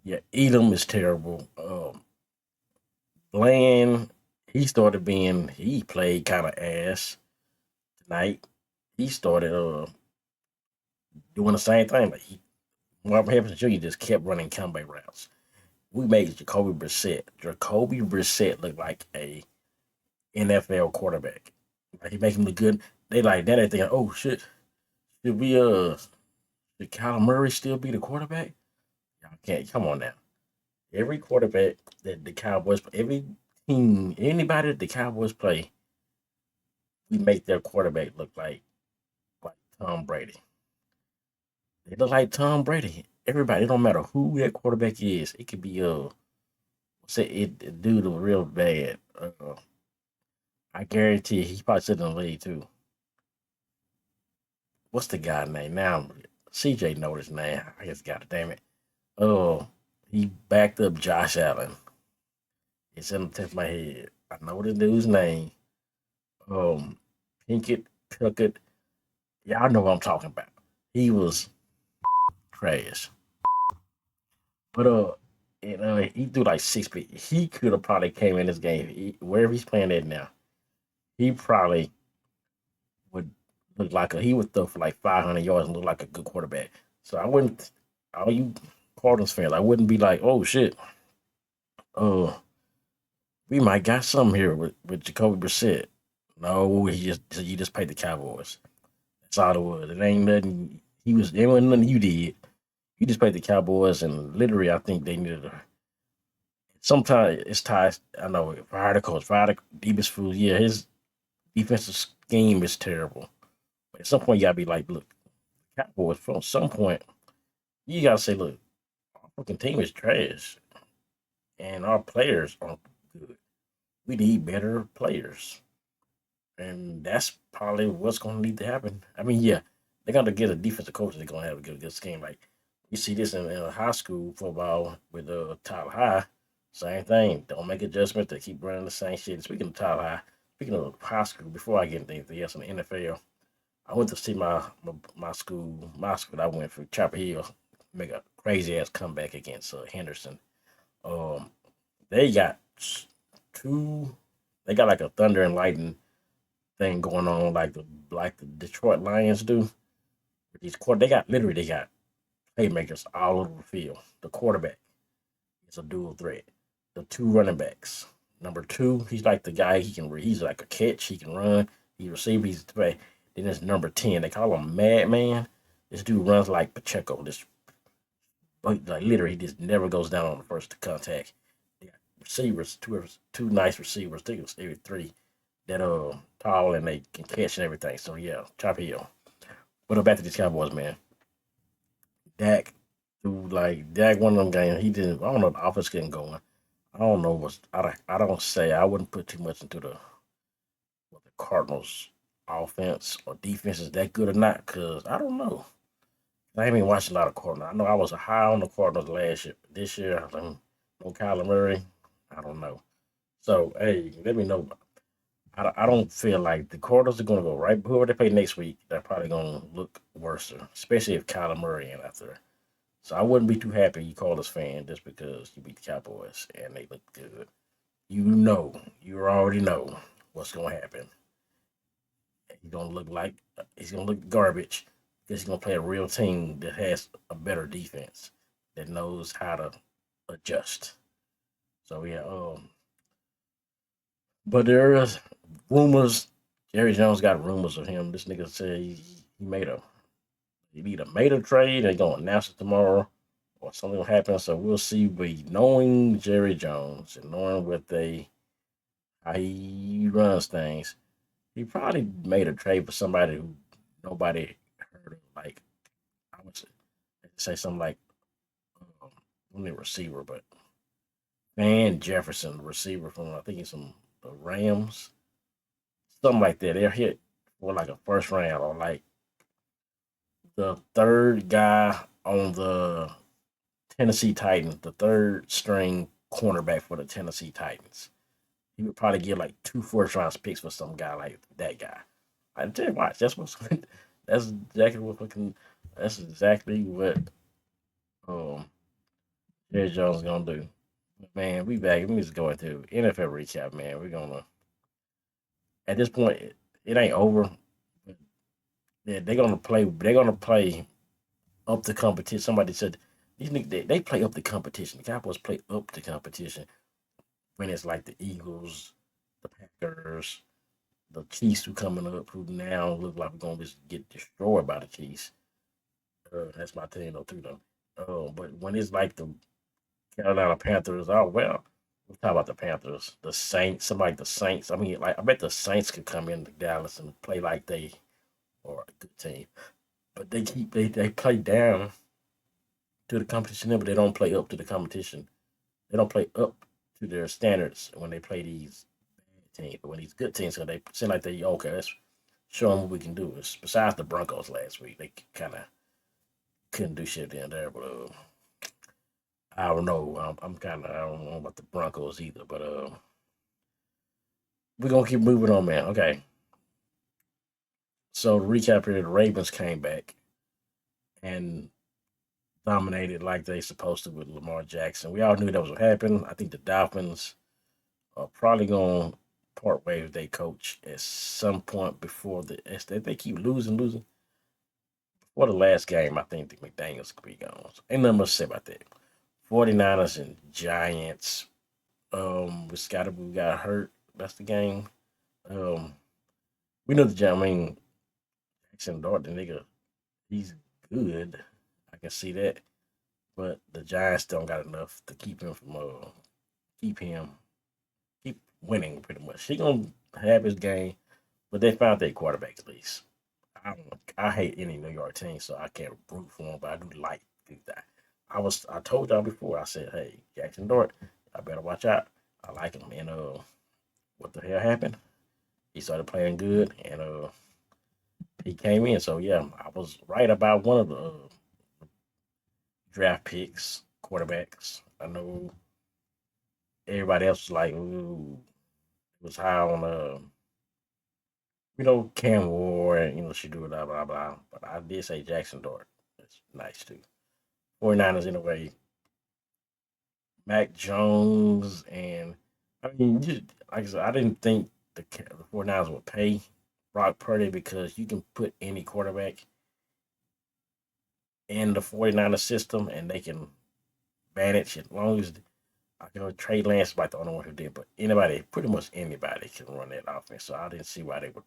Yeah, Edom is terrible. Bland, he played kind of ass tonight. He started doing the same thing. Like Marvin Harrison Jr. just kept running comeback routes. We made Jacoby Brissett. Jacoby Brissett looked like a NFL quarterback. Like he make him look good. They like that. They think, oh shit, should we should Kyler Murray still be the quarterback? Y'all can't. Come on now. Every quarterback that the Cowboys, every team, anybody that the Cowboys play, we make their quarterback look like Tom Brady. They look like Tom Brady. Everybody, it don't matter who that quarterback is. It could be say it dude real bad. I guarantee he's probably sitting in the league too. What's the guy name now? CJ know his name. I just got it. Damn it. Oh, he backed up Josh Allen. It's in the tip of my head. I know the dude's name. Um, Pinkett, Pickett. Y'all know what I'm talking about. He was trash. But he threw like 6 feet. He could have probably came in this game wherever he's playing at now. He probably would look like he would throw for like 500 yards and look like a good quarterback. So I wouldn't. All you Cardinals fans, I wouldn't be like, oh shit, oh we might got something here with Jacoby Brissett. No, he just played the Cowboys. That's all it was. It ain't nothing. It wasn't nothing you did. He just played the Cowboys, and literally, I think they needed a. Sometimes it's ties. I know fire the coach, fire the deepest food. Yeah, his defensive scheme is terrible. But at some point, you gotta be like, look, Cowboys. From some point, you gotta say, look, our fucking team is trash, and our players aren't good. We need better players, and that's probably what's going to need to happen. I mean, yeah, they're going to get a defensive coach. They're going to have a good scheme. Like you see this in high school football with top high, same thing. Don't make adjustments. They keep running the same shit. Speaking of top high, speaking of high school, before I get into anything else in the NFL, I went to see my school. I went for Chapel Hill, make a crazy ass comeback against Henderson. Um, they got two. They got like a thunder and lightning thing going on, like the Detroit Lions do. They got playmakers all over the field. The quarterback is a dual threat. The two running backs. Number two, he's like the guy he's like a catch. He can run. He receive. He's play. Then there's number 10. They call him Madman. This dude runs like Pacheco. This like literally, he just never goes down on the first contact. They got receivers, two nice receivers. I think it was maybe three that tall and they can catch and everything. So yeah, Chop Hill. But back to these Cowboys, man. Dak, dude, like Dak, one of them games. He didn't. I don't know. The offense getting going. I don't know what's. I don't say. I wouldn't put too much into the Cardinals offense or defense is that good or not because I don't know. I haven't watched a lot of Cardinals. I know I was high on the Cardinals last year. This year, no Kyler Murray. I don't know. So hey, let me know. I don't feel like the Cardinals are going to go right. Whoever they play next week, they're probably going to look worse, especially if Kyler Murray in after. So I wouldn't be too happy you call us fan just because you beat the Cowboys and they look good. You already know what's going to happen. He's going to look garbage because he's going to play a real team that has a better defense that knows how to adjust. So yeah, but there is rumors. Jerry Jones got rumors of him. This nigga said he made a he either made a trade. They're gonna announce it tomorrow, or something will happen. So we'll see. But knowing Jerry Jones and knowing how he runs things, he probably made a trade for somebody who nobody heard of. Like I would say something like um, only receiver, but Van Jefferson, receiver from I think he's from the Rams, something like that. They're hit for like a first round or like the third guy on the Tennessee Titans, the third string cornerback for the Tennessee Titans. He would probably give like two first round picks for some guy like that guy. I tell you what, that's exactly what fucking that's exactly what um Jerry Jones gonna do. Man, we back. We just going to NFL recap, man. We're gonna at this point it ain't over. Yeah, they're gonna play. They're gonna play up the competition. Somebody said these niggas they play up the competition. The Cowboys play up the competition when it's like the Eagles, the Packers, the Chiefs who coming up, who now look like we're gonna just get destroyed by the Chiefs. That's my team though too though. But when it's like the Carolina Panthers, oh well. We'll talk about the Panthers, the Saints, somebody like the Saints. I mean, like I bet the Saints could come into Dallas and play like they are a good team. But they play down to the competition, but they don't play up to the competition. They don't play up to their standards when they play these bad teams. But when these good teams, so they seem like they okay. Let's show them what we can do. It's, besides the Broncos last week, they kind of couldn't do shit down there. But I don't know. I'm kind of I don't know about the Broncos either. But we're gonna keep moving on, man. Okay. So to recap here, the Ravens came back and dominated like they supposed to with Lamar Jackson. We all knew that was what happened. I think the Dolphins are probably going to part ways with their coach at some point before if they keep losing. Before the last game, I think the McDaniels could be gone. So ain't nothing much to say about that. 49ers and Giants. We got hurt. That's the game. Um, we know the Giants. I mean, Jackson Dart, the nigga, he's good. I can see that. But the Giants don't got enough to keep him keep winning pretty much. He gonna have his game, but they found their quarterback at least. I hate any New York team, so I can't root for him, but I do like that. I told y'all before. I said, hey, Jackson Dart, I better watch out. I like him, and what the hell happened? He started playing good, and he came in. So yeah, I was right about one of the draft picks, quarterbacks. I know everybody else was like, ooh, it was high on Cam Ward, she do blah blah blah. But I did say Jackson Dart. That's nice too. 49ers in a way. Mac Jones and I mean, like I said, I didn't think the 49ers would pay Brock Purdy because you can put any quarterback in the 49ers system and they can manage it as long as Trey Lance is like the only one who did, but anybody, pretty much anybody can run that offense. So I didn't see why they would.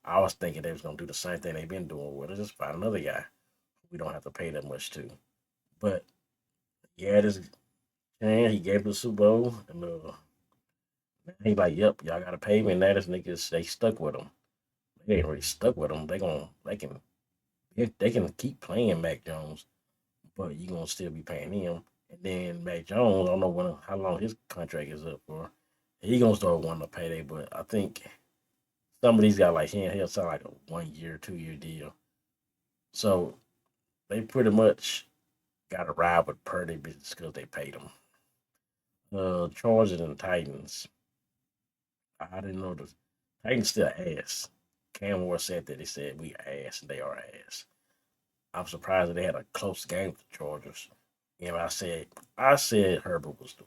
I was thinking they was gonna do the same thing they've been doing. Well, just find another guy we don't have to pay that much to. But yeah, this man, he gave the Super Bowl, and he like, yep, y'all gotta pay me. And now this niggas they stuck with him. They ain't really stuck with him. They can keep playing Mac Jones, but you gonna still be paying him. And then Mac Jones, I don't know how long his contract is up for. He gonna start wanting a payday, but I think some of these guys like him, he'll sign like a 1 year, 2 year deal. So they pretty much got to ride with Purdy because they paid him. Chargers and Titans. I didn't know the Titans still ass. Cam Ward said that he said we ass and they are ass. I'm surprised that they had a close game with the Chargers. I said Herbert was the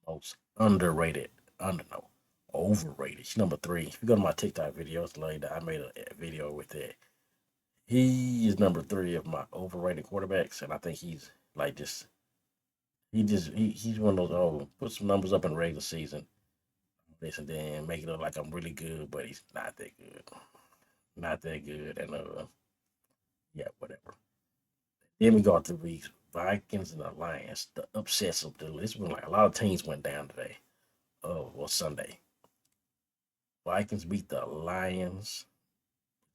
most underrated, no, overrated. He's number three. If you go to my TikTok videos later, I made a video with that. He is number three of my overrated quarterbacks, and I think he's like he's one of those put some numbers up in the regular season, this and then make it look like I'm really good, but he's not that good, not that good, and yeah, whatever. Then we got to the Vikings and the Lions, the upsets of the list. Like a lot of teams went down today, Sunday. Vikings beat the Lions.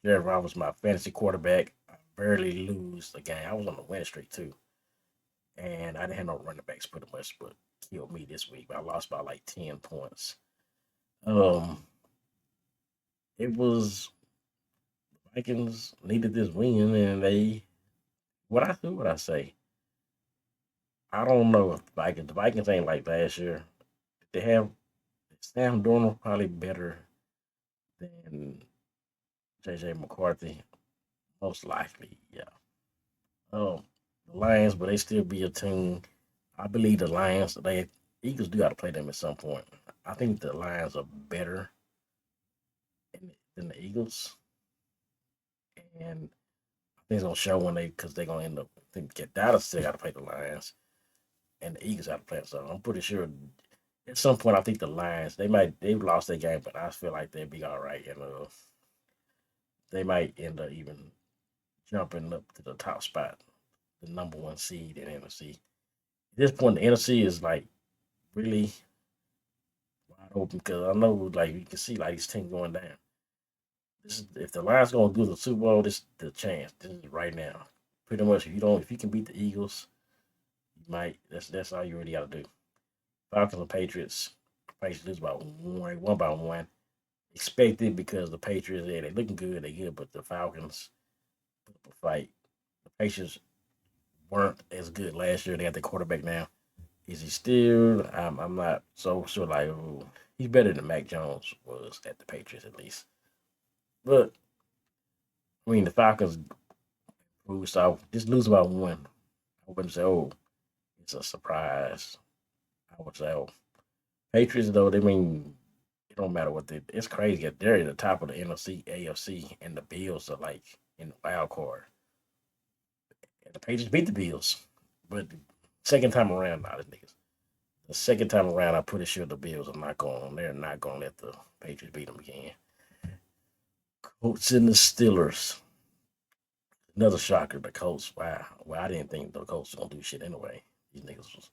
Jared Roberts, my fantasy quarterback. I barely lose the game. I was on the win streak too, and I didn't have no running backs pretty much, but killed me this week. I lost by like 10 points. Um, it was Vikings needed this win, and what I say. I don't know if the Vikings ain't like last year. They have Sam Darnold probably better than JJ McCarthy, most likely. Yeah. The Lions, but they still be a team. I believe the Lions, they Eagles do got to play them at some point. I think the Lions are better than the Eagles, and I think it's gonna show when they because they're gonna end up. I think get Dallas still got to play the Lions, and the Eagles got to play them. So I'm pretty sure at some point I think the Lions they've lost their game, but I feel like they'll be all right, and they might end up even jumping up to the top spot, the number one seed in NFC. At this point, the NFC is like really wide open because I know like you can see like these teams going down. This is if the Lions gonna go to the Super Bowl, this is the chance. This is right now. Pretty much, if you can beat the Eagles, you might. That's all you really got to do. Falcons and Patriots. Patriots lose by one by one. Expected because the Patriots, yeah, they looking good, they good, but the Falcons put up a fight. The Patriots weren't as good last year. They got the quarterback now. Is he still? I'm not so sure. Like, ooh, he's better than Mac Jones was at the Patriots at least. But I mean, the Falcons lose off just lose by one. I wouldn't say, oh, it's a surprise. I would say, oh, Patriots though. They mean it don't matter what they. It's crazy. They're at the top of the NFC, AFC, and the Bills are like in the wild card. And the Patriots beat the Bills, but second time around, not the niggas. The second time around, I'm pretty sure the Bills are not going. They're not going to let the Patriots beat them again. Colts and the Steelers. Another shocker. The Colts. Wow. Well, I didn't think the Colts were gonna do shit anyway. These niggas was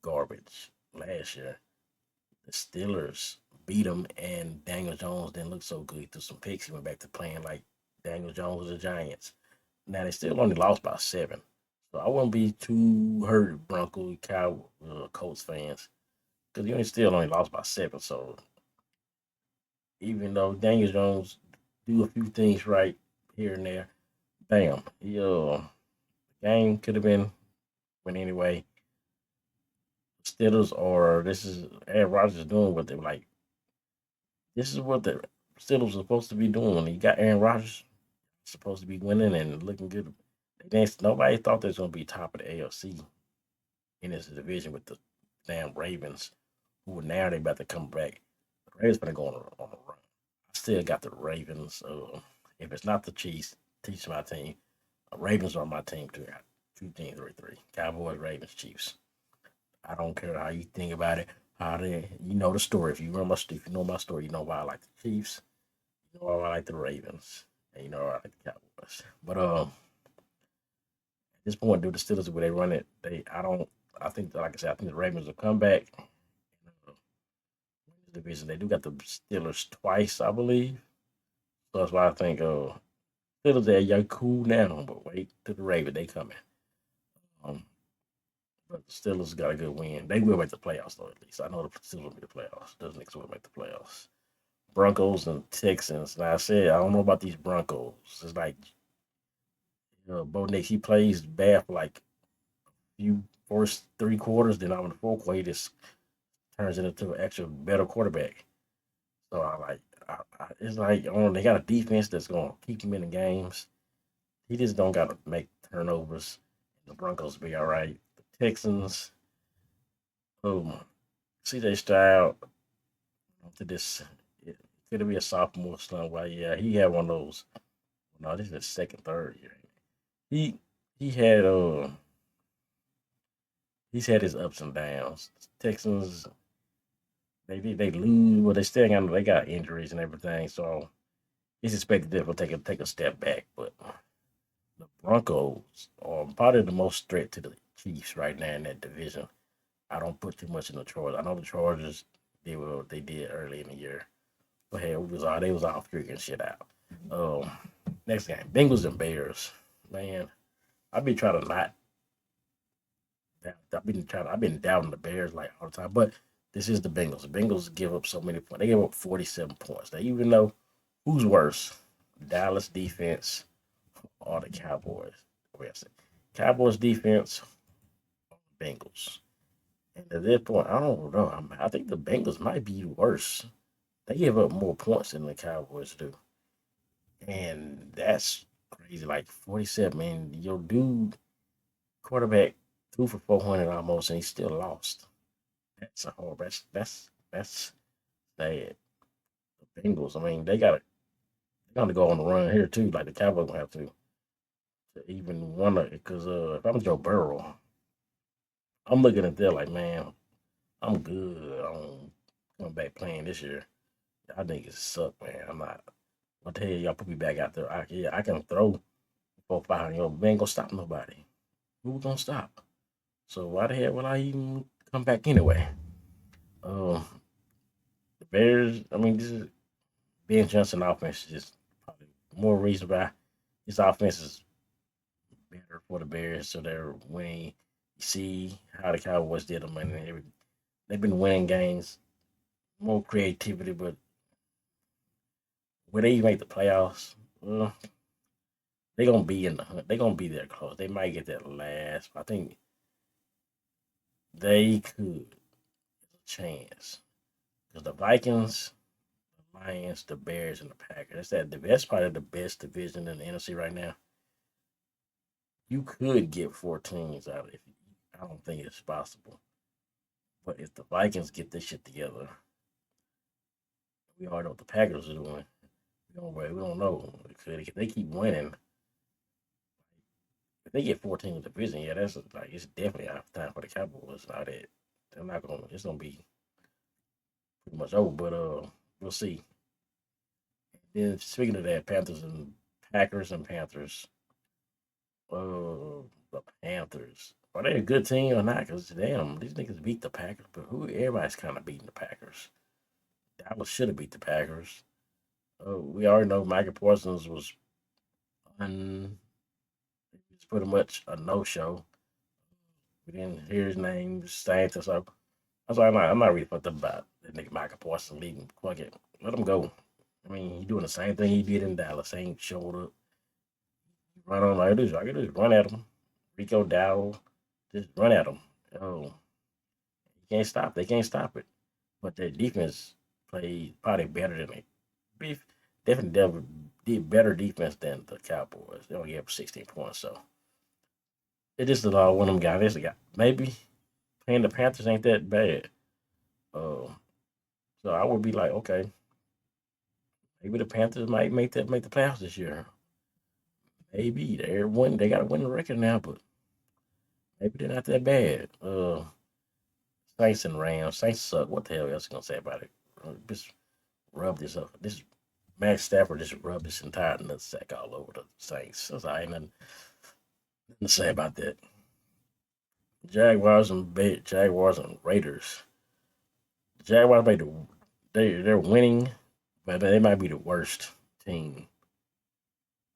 garbage last year. The Steelers beat them, and Daniel Jones didn't look so good. He threw some picks. He went back to playing like Daniel Jones was the Giants. Now they still only lost by 7, so I wouldn't be too hurt, Bronco, Colts fans, because you still only lost by 7. So even though Daniel Jones do a few things right here and there, bam, game could have been went anyway. Steelers or this is Aaron Rodgers doing what they like. This is what the Steelers are supposed to be doing. When you got Aaron Rodgers supposed to be winning and looking good. Nobody thought they was gonna be top of the AFC in this division with the damn Ravens, who now they about to come back. The Ravens gonna go on a run. I still got the Ravens. If it's not the Chiefs, teach my team. Ravens are my team too. I got 2 teams, 3-3. Cowboys, Ravens, Chiefs. I don't care how you think about it. You know the story. If you know my story, you know why I like the Chiefs. You know why I like the Ravens, and you know why I like the Cowboys. But at this point, do the Steelers where they run it? I don't. I think, like I said, I think the Ravens will come back. Division. They do got the Steelers twice, I believe. So that's why I think Steelers are y'all cool now, but wait to the Ravens, they coming. Um, but the Steelers got a good win. They will make the playoffs though, at least. I know the Steelers will make the playoffs. Those niggas will make the playoffs. Broncos and Texans. Now I said I don't know about these Broncos. It's like Bo Nix, he plays bad for like few first 3 quarters, then on the fourth quarter he just turns it into an actual better quarterback. So it's like they got a defense that's gonna keep him in the games. He just don't gotta make turnovers. The Broncos will be all right. The Texans, oh, CJ Stroud to this. It could be a sophomore slump. Well, yeah, he had one of those. No, this is his second, third year. He he had he's had his ups and downs. Texans they lose, but they got injuries and everything. So he's expected them to take a step back. But the Broncos are probably the most threat to the Chiefs right now in that division. I don't put too much in the Chargers. I know the Chargers did what they did early in the year, but hey, they was all freaking shit out. Um, Next game, Bengals and Bears. Man, I've been trying to not. I've been doubting the Bears like all the time, but this is the Bengals. The Bengals give up so many points. They give up 47 points. They even know who's worse, Dallas defense or the Cowboys. Wait a second. Cowboys defense, Bengals. And at this point, I don't know. I think the Bengals might be worse. They give up more points than the Cowboys do, and that's crazy. Like 47, man. Your dude quarterback 2 for 400 almost, and he still lost. That's a horrible. That's sad. The Bengals. I mean, they got to go on the run here too. Like the Cowboys gonna have to even want to. Because if I'm Joe Burrow, I'm looking at that like, man, I'm good. I'm coming back playing this year. I think it suck, man. I'm not. What the hell, y'all put me back out there? Yeah, I can throw 4 500. We ain't gonna stop nobody. Who gonna stop? So why the hell would I even come back anyway? Um, the Bears. I mean, this is Ben Johnson offense is just probably more reason why this offense is better for the Bears. So they're winning. You see how the Cowboys did them, and they've been winning games. More creativity, but will they make the playoffs? Well, they're gonna be in the hunt. They're gonna be there close. They might get that last. I think they could chance because the Vikings, the Lions, the Bears, and the Packers. That's probably the best division in the NFC right now. You could get 4 teams out of it. I don't think it's possible. But if the Vikings get this shit together, we already know what the Packers are doing. We don't know. If they keep winning, if they get 14 in the division, yeah, that's like it's definitely out of time for the Cowboys. Now that they're not gonna, it's gonna be pretty much over. But we'll see. Then speaking of that, Packers and Panthers. The Panthers. Are they a good team or not? Because damn, these niggas beat the Packers, but who? Everybody's kind of beating the Packers. Dallas should have beat the Packers. We already know Michael Parsons was un. It's pretty much a no-show. We didn't hear his name, Saints, so I was like, I'm not really fucked up about that nigga Michael Parsons leaving. Fuck it, let him go. I mean, he doing the same thing he did in Dallas. Ain't showed up. Run on like this. I can just run at him. Rico Dowdle, just run at him. Oh, you can't stop. They can't stop it. But their defense played probably better than they. Beef definitely did better defense than the Cowboys. They only gave up 16 points, so it just a lot of one of them guys. This guy maybe playing the Panthers ain't that bad. Uh, so I would be like, okay, maybe the Panthers might make the playoffs this year. Maybe they got to win the record now, but maybe they're not that bad. Saints and Rams. Saints suck. What the hell else you gonna say about it? Just rub this up. This Matt Stafford just rubbed this entire nutsack all over the Saints. So I ain't nothing to say about that. Jaguars and Raiders. The Jaguars made they're winning, but they might be the worst team.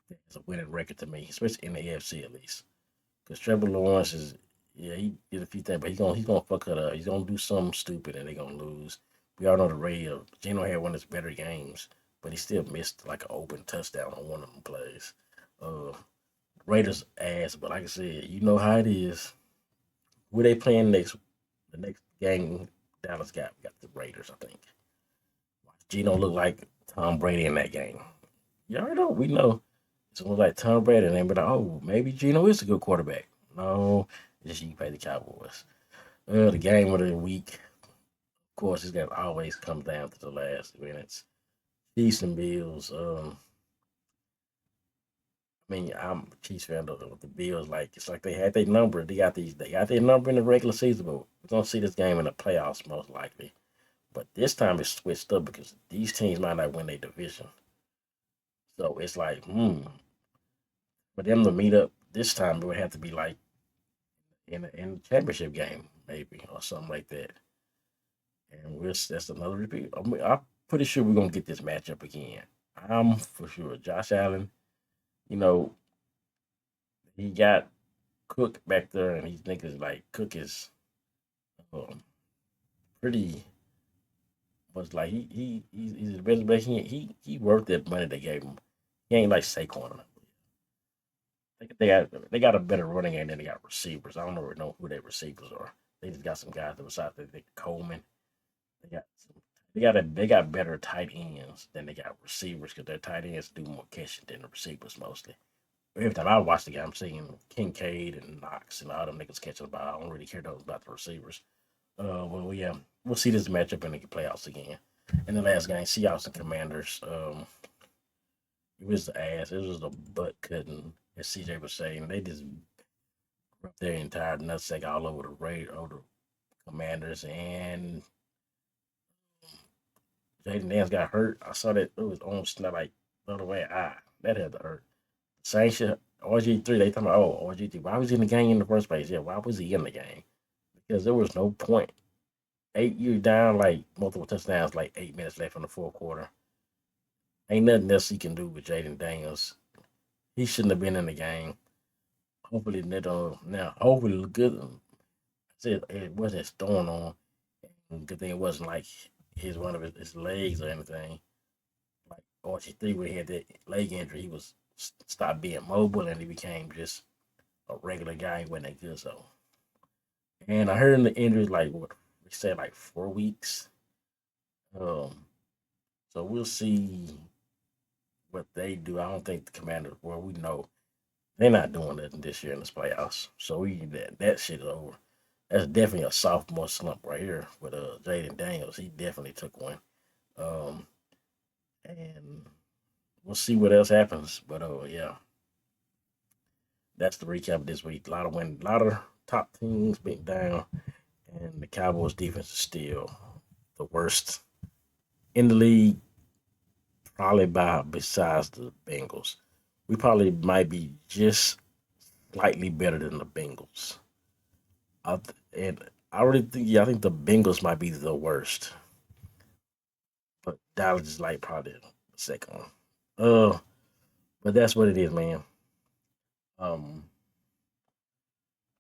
It's a winning record to me, especially in the AFC at least. Because Trevor Lawrence is, yeah, he did a few things, but he's gonna fuck it up. He's gonna do something stupid and they're gonna lose. We all know the radio. Geno had one of his better games, but he still missed like an open touchdown on one of them plays. Uh, Raiders ass, but like I said, you know how it is. Who they playing next? The next game Dallas got the Raiders, I think. Geno looked like Tom Brady in that game. You already know. We know. It's almost like Tom Brady, and they be like, oh, maybe Geno is a good quarterback. No, just you play the Cowboys. The game of the week, of course, it's gonna always come down to the last minutes. Chiefs and Bills. I mean, I'm a Chiefs fan of the Bills. Like it's like they had their number. They got their number in the regular season, but we're gonna see this game in the playoffs most likely. But this time it's switched up because these teams might not win their division. So it's like, for them to meet up this time, it would have to be like in a championship game, maybe, or something like that. And that's another repeat. I'm pretty sure we're gonna get this matchup again. I'm for sure. Josh Allen, you know, he got Cook back there, and these niggas like Cook is um, pretty much like he's the best back. He worth that money they gave him. He ain't like Saquon. They got a better running game than they got receivers. I don't know who their receivers are. They just got some guys that was out there. They Coleman. They got some, they got better tight ends than they got receivers because their tight ends do more catching than the receivers mostly. every time I watch the game, I'm seeing Kincaid and Knox and all them niggas catching the ball. I don't really care those about the receivers. Well, yeah, we'll see this matchup in the playoffs again. In the last game, Seahawks and Commanders. It was the ass. It was the butt cutting, as CJ was saying. They just rubbed their entire nutsack all over over the Commanders, and Jaden Daniels got hurt. I saw that it was on snap like the other way. That had to hurt. Same shit. RG3, they talking about, oh, RG3, why was he in the game in the first place? Yeah, why was he in the game? Because there was no point. 8 years down, like multiple touchdowns, like 8 minutes left in the fourth quarter. Ain't nothing else he can do with Jaden Daniels. He shouldn't have been in the game. Hopefully, they don't. Now, hopefully, good. Said it wasn't his throwing on. Good thing it wasn't like one of his legs or anything. Like RG3, where he had that leg injury, he was stopped being mobile and he became just a regular guy. He wasn't that good. So, and I heard the injury like what we said like 4 weeks. Um, so we'll see what they do. I don't think the Commanders. Well, we know they're not doing nothing this year in the playoffs. So that shit is over. That's definitely a sophomore slump right here with Jaden Daniels. He definitely took one. Um, and we'll see what else happens. But yeah, that's the recap of this week. A lot of top teams being down, and the Cowboys defense is still the worst in the league, probably by besides the Bengals. We probably might be just slightly better than the Bengals. And I really think, yeah, I think the Bengals might be the worst, but Dallas is like probably the second one. But that's what it is, man. Um,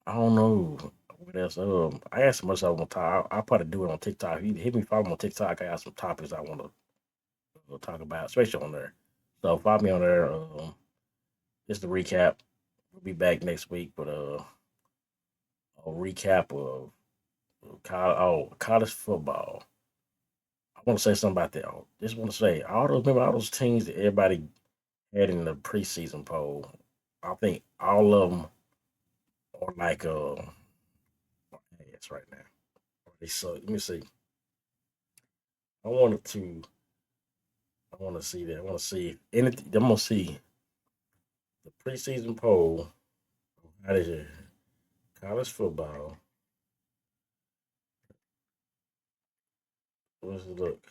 I don't know what else. I got so much I want to talk. I'll probably do it on TikTok. If you hit me, follow me on TikTok. I got some topics I want to talk about, especially on there. So follow me on there. Just to recap. We'll be back next week with a recap of college football. I want to say something about that. I just want to say remember all those teams that everybody had in the preseason poll. I think all of them are like yes right now. So let me see. I wanted to. I want to see that. I want to see if anything. I'm gonna see the preseason poll. How is it? College football. Let's look.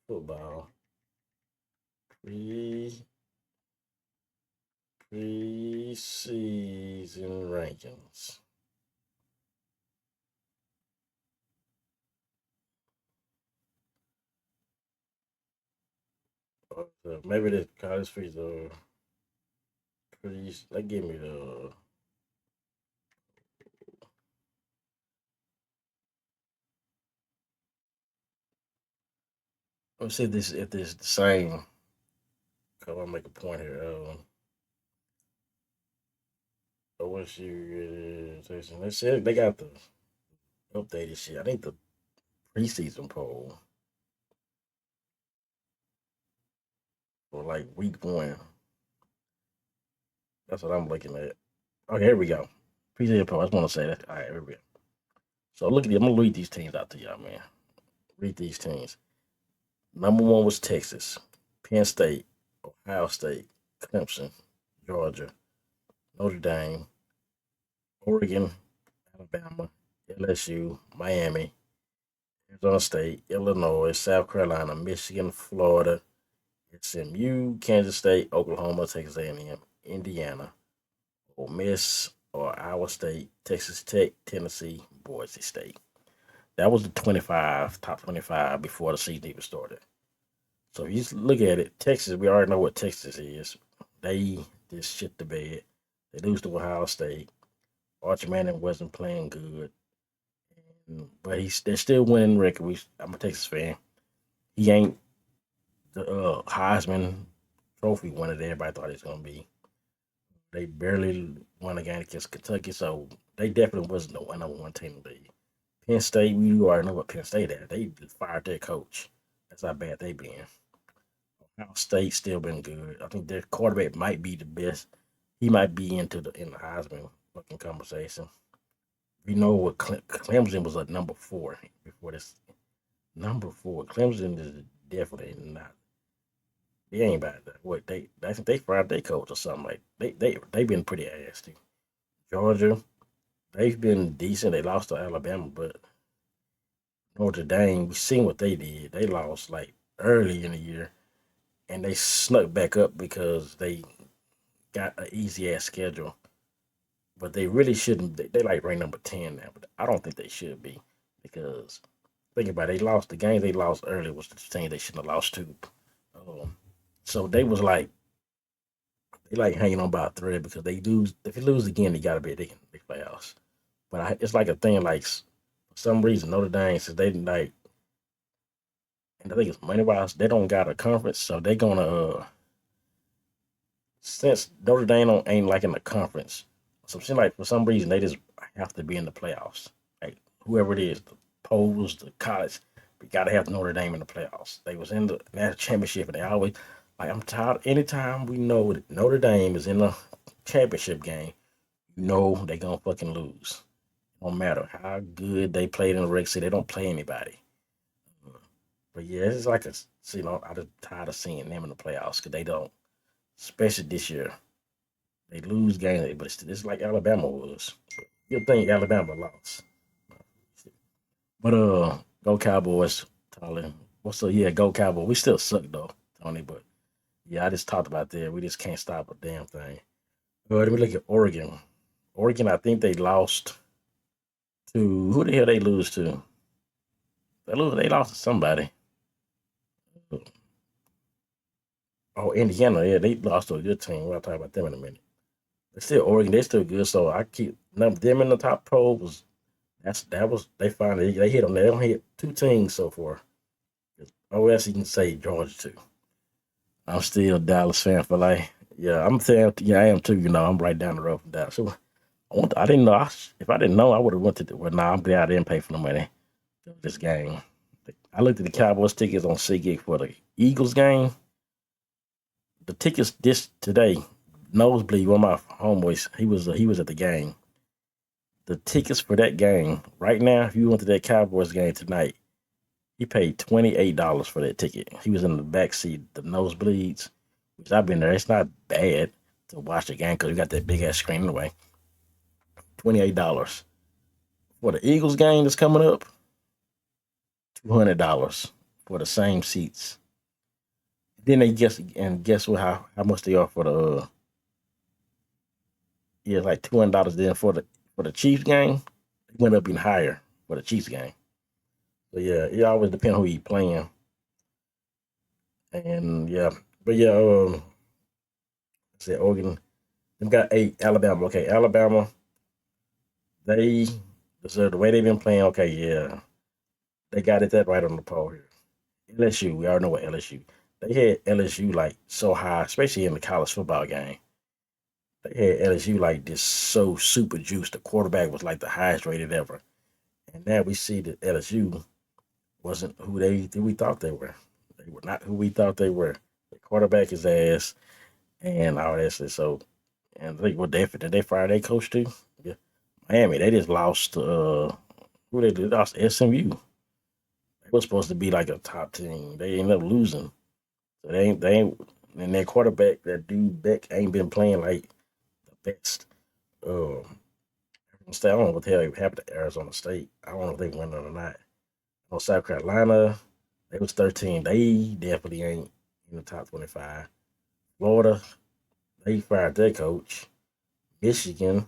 Football pre preseason rankings. Maybe the college fees are pretty. They give me the. Let's see if this the same. Cause I'll make a point here. Once you they said they got the updated shit. I think the preseason poll for like week one. That's what I'm looking at. Okay, here we go. Preseason poll. I just want to say that. All right, here we go. So look at I'm gonna read these teams out to y'all, man. Read these teams. Number one was Texas, Penn State, Ohio State, Clemson, Georgia, Notre Dame, Oregon, Alabama, LSU, Miami, Arizona State, Illinois, South Carolina, Michigan, Florida, SMU, Kansas State, Oklahoma, Texas A&M, Indiana, Ole Miss or Iowa State, Texas Tech, Tennessee, Boise State. That was the 25 top 25 before the season even started. So if you just look at it, Texas, we already know what Texas is. They just shit the bed. They lose to Ohio State. Archie Manning wasn't playing good, but they're still winning record. I'm a Texas fan. He ain't the Heisman Trophy winner that everybody thought he was gonna be. They barely won a game against Kentucky, so they definitely wasn't the number one team in the league. Penn State, we already know what Penn State is. They fired their coach. That's how bad they been. Ohio State still been good. I think their quarterback might be the best. he might be in the Heisman fucking conversation. We know what Clemson was at number 4 before this. Number 4, Clemson is definitely not. They ain't about that. What I think they fired their coach or something like. They've been pretty ass too. Georgia, they've been decent. They lost to Alabama, but Notre Dame, we seen what they did. They lost like early in the year, and they snuck back up because they got an easy ass schedule. But they really shouldn't. They like ranked number 10 now, but I don't think they should be because think about it. They lost the game they lost early was the thing they shouldn't have lost to. Um, so they was like they like hanging on by a thread because they lose. If you lose again, they gotta be they playoffs. But it's like a thing like for some reason Notre Dame says they didn't like, and I think it's money wise they don't got a conference, so they gonna since Notre Dame ain't like in the conference, so it seems like for some reason they just have to be in the playoffs. Like whoever it is, the polls, the college, we gotta have Notre Dame in the playoffs. They was in the national championship, and they always like I'm tired. Anytime we know that Notre Dame is in the championship game, you know they gonna fucking lose. No matter how good they played in the regular season, they don't play anybody. But yeah, it's like I'm just tired of seeing them in the playoffs because they don't, especially this year. They lose games, but it's like Alabama was. Good thing Alabama lost. But go Cowboys, Tony. What's up? Yeah, go Cowboys. We still suck though, Tony. But yeah, I just talked about that. We just can't stop a damn thing. Let me look at Oregon. Oregon, I think they lost to who the hell they lose to? They lost to somebody. Oh, Indiana. Yeah, they lost to a good team. We'll talk about them in a minute. But still, Oregon, they're still good. So I keep them in the top poll was that was they finally they hit on that. They don't hit two teams so far. Oh, else you can say Georgia too. I'm still a Dallas fan for life. Yeah, I'm saying yeah, I am too. I'm right down the road from Dallas. So I didn't know. If I didn't know, I would have went to. Well, nah, I'm glad I didn't pay for the money for this game. I looked at the Cowboys tickets on SeatGeek for the Eagles game. The tickets this today, nosebleed. One of my homeboys, he was at the game. The tickets for that game right now, if you went to that Cowboys game tonight, he paid $28 for that ticket. He was in the back seat, the nosebleeds, which I've been there. It's not bad to watch the game because we got that big ass screen anyway. $28 for the Eagles game that's coming up. $200 for the same seats. Then they guess what? How much they are for the yeah, like $200. Then for the Chiefs game, it went up even higher for the Chiefs game. So yeah, it always depends who you playing. And yeah, but yeah, I said Oregon. They've got 8. Alabama. Okay, Alabama. They deserve the way they've been playing. Okay, yeah, they got it that right on the poll here. LSU. We already know what LSU. They had LSU like so high, especially in the college football game. They had LSU like this so super juiced. The quarterback was like the highest rated ever. And now we see that LSU wasn't who we thought they were. They were not who we thought they were. The quarterback is ass and all that shit. So, and I think what did they fire their coach too? Yeah. Miami, they just lost who they did lost to SMU. They were supposed to be like a top team. They ended up losing. So they ain't and their quarterback, that dude Beck ain't been playing like the best. Um I don't know what the hell happened to Arizona State. I don't know if they won or not. On South Carolina, they was 13. They definitely ain't in the top 25. Florida, they fired their coach. Michigan,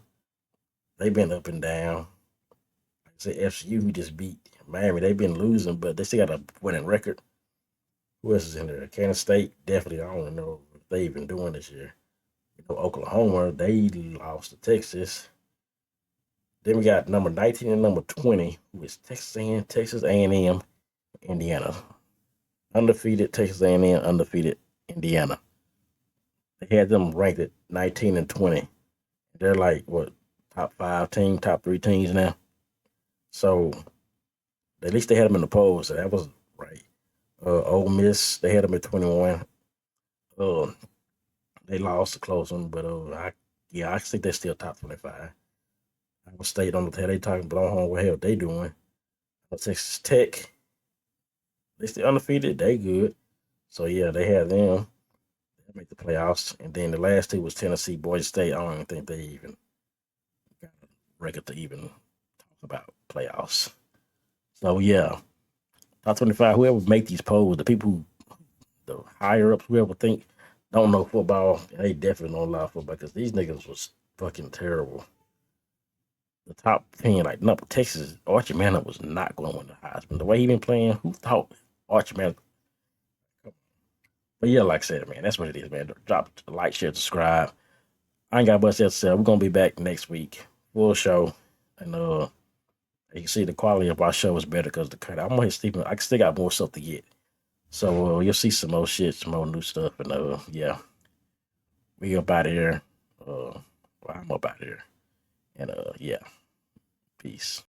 they been up and down. Like I said, FCU, who just beat Miami, they been losing, but they still got a winning record. Who else is in there? Kansas State, definitely. I don't know what they even doing this year. Oklahoma, they lost to Texas. Then we got number 19 and number 20, who is Texas A&M, Indiana. Undefeated Texas A&M, undefeated Indiana. They had them ranked at 19 and 20. They're like what top 5 team, top 3 teams now. So at least they had them in the polls, so that was right. Ole Miss, they had them at 21. Uh, they lost a close one, but I Yeah, I think they're still top 25. Iowa State on the tail, they talking blown home what hell they doing. Texas Tech, they still undefeated, they good. So yeah, they had them. They make the playoffs. And then the last two was Tennessee, Boise State. I don't even think they even got a record to even talk about playoffs. So yeah, top 25, whoever make these polls, the people who the higher ups, whoever think don't know football, they definitely don't allow football because these niggas was fucking terrible. The top 10, like no, Texas, Archie Manning was not going to win the Heisman. The way he been playing, who thought Archie Manning? But yeah, like I said, man, that's what it is, man. Drop a like, share, subscribe. I ain't got much else to say. We're gonna be back next week. Full show. And you can see the quality of our show is better because the cut. I'm gonna hit Stephen. I still got more stuff to get. So you'll see some more shit, some more new stuff, and yeah, we up out of here. Well, I'm up out of here, and yeah, peace.